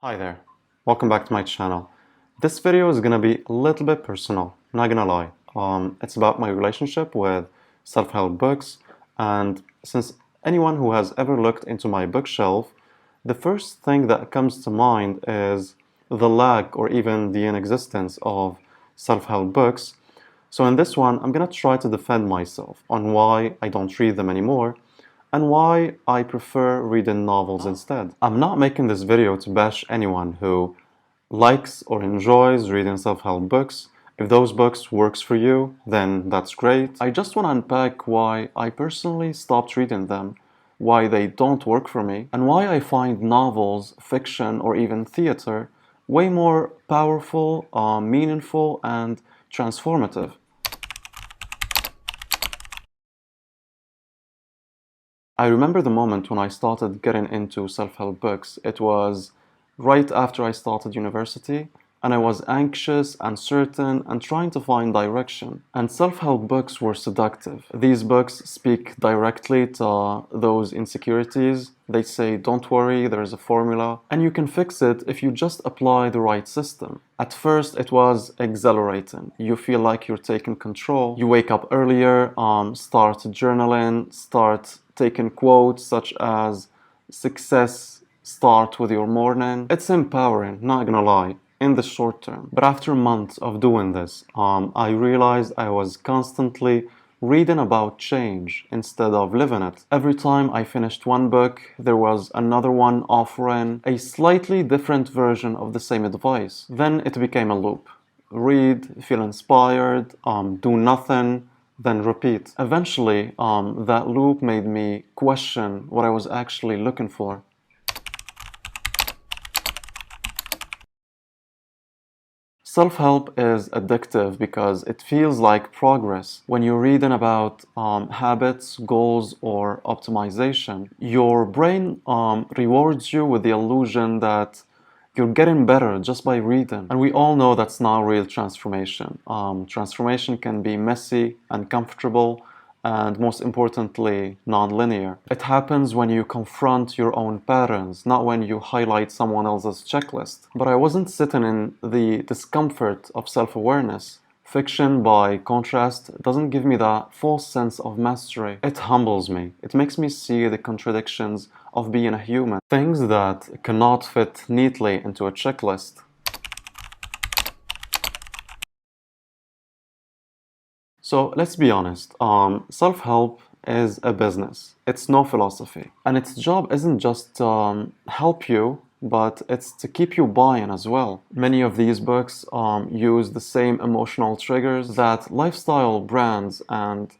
Hi there, welcome back to my channel. This video is gonna be a little bit personal, not gonna lie. It's about my relationship with self-help books, and since anyone who has ever looked into my bookshelf, the first thing that comes to mind is the lack or even the inexistence of self-help books. So in this one, I'm gonna try to defend myself on why I don't read them anymore and why I prefer reading novels instead. I'm not making this video to bash anyone who likes or enjoys reading self-help books. If those books works for you, then that's great. I just want to unpack why I personally stopped reading them, why they don't work for me, and why I find novels, fiction, or even theater way more powerful, meaningful, and transformative. I remember the moment when I started getting into self-help books. It was right after I started university, and I was anxious, uncertain, and trying to find direction. And self-help books were seductive. These books speak directly to those insecurities. They say, don't worry, there's a formula, and you can fix it if you just apply the right system. At first, it was exhilarating. You feel like you're taking control. You wake up earlier, start journaling, start taking quotes such as success start with your morning. It's empowering, not gonna lie, in the short term. But after months of doing this, I realized I was constantly reading about change instead of living it. Every time I finished one book, there was another one offering a slightly different version of the same advice. Then it became a loop. Read, feel inspired, do nothing, then repeat. Eventually, that loop made me question what I was actually looking for. Self-help is addictive because it feels like progress. When you're reading about habits, goals, or optimization, your brain rewards you with the illusion that you're getting better just by reading. And we all know that's not real transformation. Transformation can be messy, uncomfortable, and most importantly, non-linear. It happens when you confront your own patterns, not when you highlight someone else's checklist. But I wasn't sitting in the discomfort of self-awareness. Fiction, by contrast, doesn't give me that false sense of mastery. It humbles me. It makes me see the contradictions of being a human. Things that cannot fit neatly into a checklist. So let's be honest, self-help is a business. It's no philosophy. And its job isn't just to help you, but it's to keep you buying as well. Many of these books use the same emotional triggers that lifestyle brands and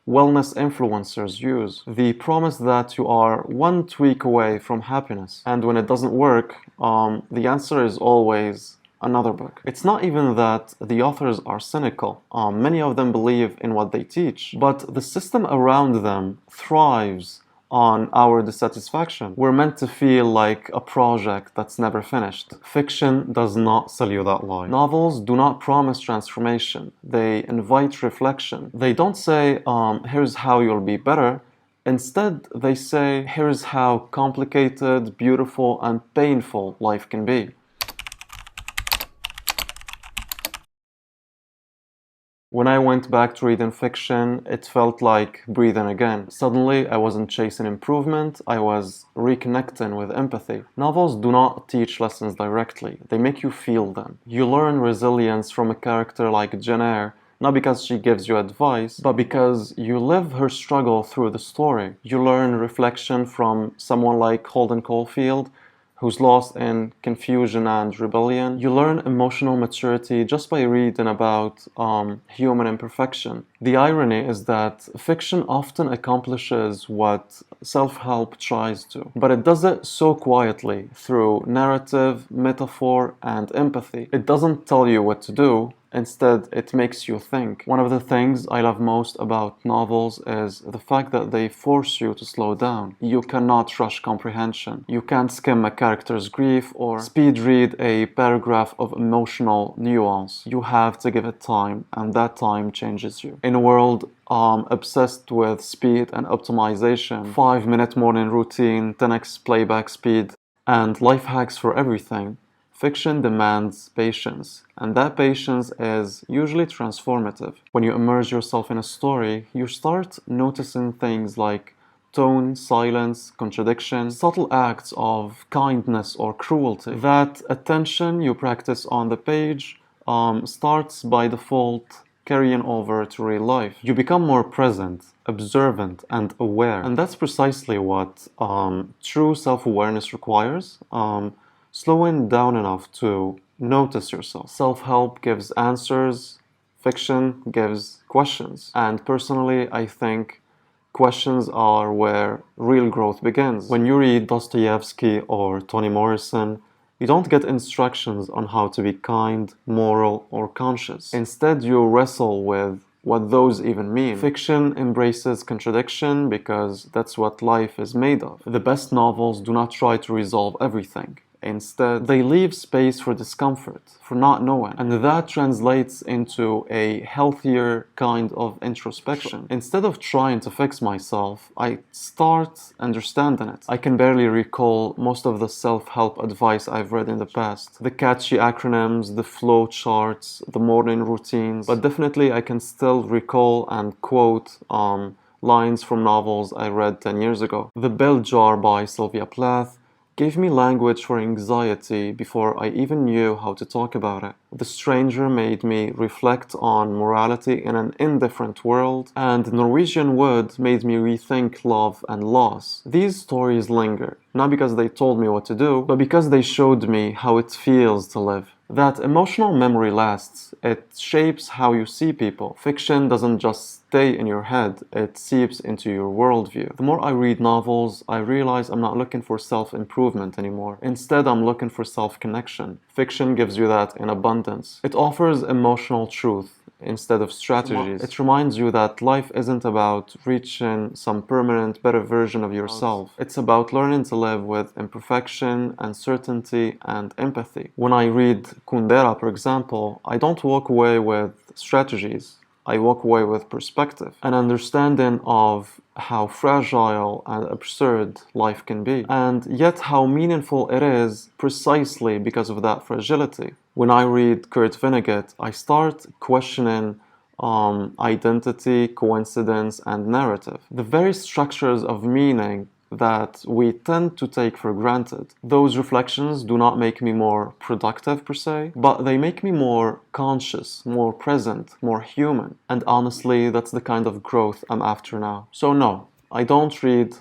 wellness influencers use. The promise that you are one tweak away from happiness. And when it doesn't work, the answer is always another book. It's not even that the authors are cynical. Many of them believe in what they teach, but the system around them thrives on our dissatisfaction. We're meant to feel like a project that's never finished. Fiction does not sell you that lie. Novels do not promise transformation. They invite reflection. They don't say, here's how you'll be better. Instead, they say, here's how complicated, beautiful, and painful life can be. When I went back to reading fiction, it felt like breathing again. Suddenly, I wasn't chasing improvement, I was reconnecting with empathy. Novels do not teach lessons directly, they make you feel them. You learn resilience from a character like Jane Eyre, not because she gives you advice, but because you live her struggle through the story. You learn reflection from someone like Holden Caulfield, who's lost in confusion and rebellion. You learn emotional maturity just by reading about human imperfection. The irony is that fiction often accomplishes what self-help tries to, but it does it so quietly through narrative, metaphor, and empathy. It doesn't tell you what to do. Instead, it makes you think. One of the things I love most about novels is the fact that they force you to slow down. You cannot rush comprehension. You can't skim a character's grief or speed read a paragraph of emotional nuance. You have to give it time, and that time changes you. In a world obsessed with speed and optimization, 5-minute morning routine, 10x playback speed, and life hacks for everything. Fiction demands patience, and that patience is usually transformative. When you immerse yourself in a story, you start noticing things like tone, silence, contradiction, subtle acts of kindness or cruelty. That attention you practice on the page starts by default carrying over to real life. You become more present, observant, and aware. And that's precisely what true self-awareness requires. Slowing down enough to notice yourself. Self-help gives answers, fiction gives questions. And personally, I think questions are where real growth begins. When you read Dostoevsky or Toni Morrison, you don't get instructions on how to be kind, moral, or conscious. Instead, you wrestle with what those even mean. Fiction embraces contradiction because that's what life is made of. The best novels do not try to resolve everything. Instead, they leave space for discomfort, for not knowing. And that translates into a healthier kind of introspection. Instead of trying to fix myself, I start understanding it. I can barely recall most of the self-help advice I've read in the past. The catchy acronyms, the flow charts, the morning routines. But definitely I can still recall and quote lines from novels I read 10 years ago. The Bell Jar by Sylvia Plath gave me language for anxiety before I even knew how to talk about it. The Stranger made me reflect on morality in an indifferent world, and Norwegian Wood made me rethink love and loss. These stories linger, not because they told me what to do, but because they showed me how it feels to live. That emotional memory lasts. It shapes how you see people. Fiction doesn't just stay in your head, it seeps into your worldview. The more I read novels, I realize I'm not looking for self-improvement anymore. Instead, I'm looking for self-connection. Fiction gives you that in abundance. It offers emotional truth instead of strategies. It reminds you that life isn't about reaching some permanent, better version of yourself. It's about learning to live with imperfection, uncertainty, and empathy. When I read Kundera, for example, I don't walk away with strategies. I walk away with perspective, an understanding of how fragile and absurd life can be, and yet how meaningful it is precisely because of that fragility. When I read Kurt Vonnegut, I start questioning identity, coincidence, and narrative. The very structures of meaning that we tend to take for granted. Those reflections do not make me more productive per se, but they make me more conscious, more present, more human. And honestly, that's the kind of growth I'm after now. So no, I don't read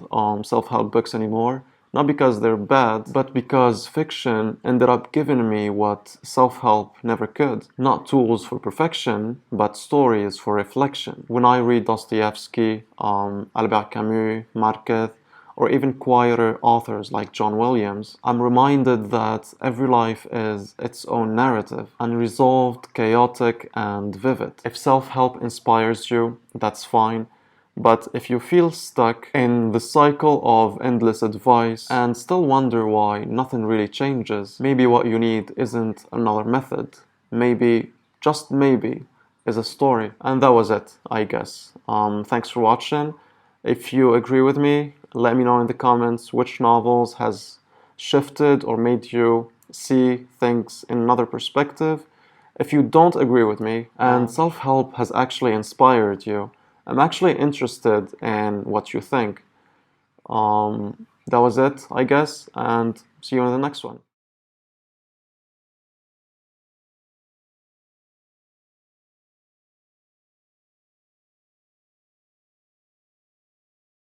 self-help books anymore, not because they're bad, but because fiction ended up giving me what self-help never could. Not tools for perfection, but stories for reflection. When I read Dostoevsky, Albert Camus, Marquez, or even quieter authors like John Williams, I'm reminded that every life is its own narrative, unresolved, chaotic, and vivid. If self-help inspires you, that's fine, but if you feel stuck in the cycle of endless advice and still wonder why nothing really changes, maybe what you need isn't another method. Maybe, just maybe, is a story. And that was it, I guess. Thanks for watching. If you agree with me, let me know in the comments which novels has shifted or made you see things in another perspective. If you don't agree with me and self-help has actually inspired you, I'm actually interested in what you think. That was it, I guess, and see you in the next one.